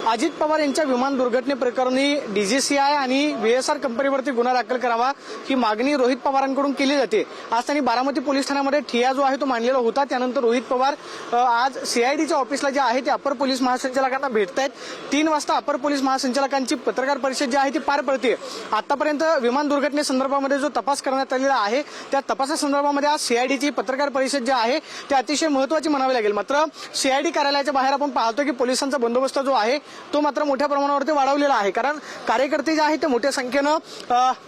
अजित पवार यांच्या विमान दुर्घटनेप्रकरणी डीजीसीआय आणि व्हीएसआर कंपनीवरती गुन्हा दाखल करावा ही मागणी रोहित पवारांकडून केली जाते। आज त्यांनी बारामती पोलीस ठाण्यामध्ये ठिय्या जो आहे तो मांडलेला होता। त्यानंतर रोहित पवार आज सीआयडीच्या ऑफिसला जे आहे ते अपर पोलीस महासंचालकांना भेटतायत। 3 वाजता अपर पोलीस महासंचालकांची पत्रकार परिषद जी आहे ती पार पडते। आतापर्यंत विमान दुर्घटनेसंदर्भामध्ये जो तपास करण्यात आलेला आहे त्या तपासासंदर्भामध्ये आज सीआयडीची पत्रकार परिषद जी आहे ती अतिशय महत्त्वाची म्हणावी लागेल। मात्र सीआयडी कार्यालयाच्या बाहेर आपण पाहतो की पोलिसांचा बंदोबस्त जो आहे तो मात्र मोठ्या प्रमाणावरती वाढवलेला आहे, कारण कार्यकर्ते जे आहेत ते मोठ्या संख्येनं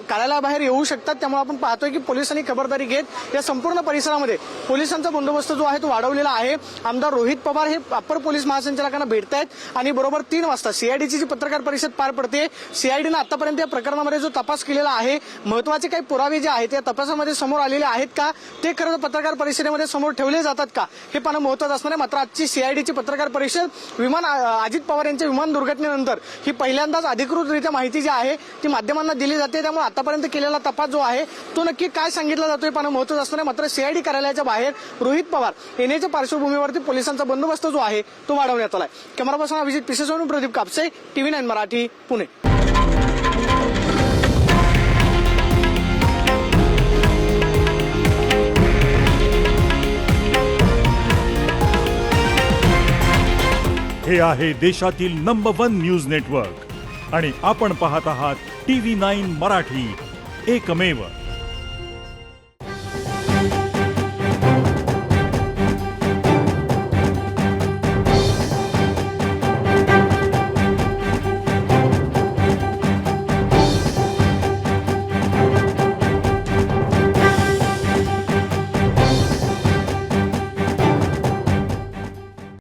कार्यालयाबाहेर येऊ शकतात। त्यामुळे आपण पाहतोय की पोलिसांनी खबरदारी घेत या संपूर्ण परिसरामध्ये पोलिसांचा बंदोबस्त जो आहे तो वाढवलेला आहे। आमदार रोहित पवार हे अपर पोलीस महासंचालकांना भेटतायत आणि बरोबर 3 वाजता सीआयडीची जी पत्रकार परिषद पार पडते। सीआयडीनं आतापर्यंत या प्रकरणामध्ये जो तपास केलेला आहे, महत्त्वाचे काही पुरावे जे आहेत त्या तपासामध्ये समोर आलेले आहेत का, ते खरं पत्रकार परिषदेमध्ये समोर ठेवले जातात का, हे पाहणं महत्त्वाचं असणार आहे। मात्र आजची सीआयडीची पत्रकार परिषद अजित पवार यांच्या विमान दुर्घटनेनंतर ही पहिल्यांदाच अधिकृतरित्या माहिती जी आहे ती माध्यमांना दिली जाते। त्यामुळे आतापर्यंत केलेला तपास जो आहे तो नक्की काय सांगितला जातोय पाहणं महत्त्वाचं असणार आहे। मात्र सीआयडी कार्यालयाच्या बाहेर रोहित पवार येण्याच्या पार्श्वभूमीवरती पोलिसांचा बंदोबस्त जो आहे तो वाढवण्यात आलाय। कॅमेरा पर्सन अभिजित पिसेसोन, प्रदीप कापसे, TV9 मराठी, पुणे। हे आहे देशातील नंबर 1 न्यूज नेटवर्क आणि आपण पाहत आहात TV9 मराठी, एकमेव।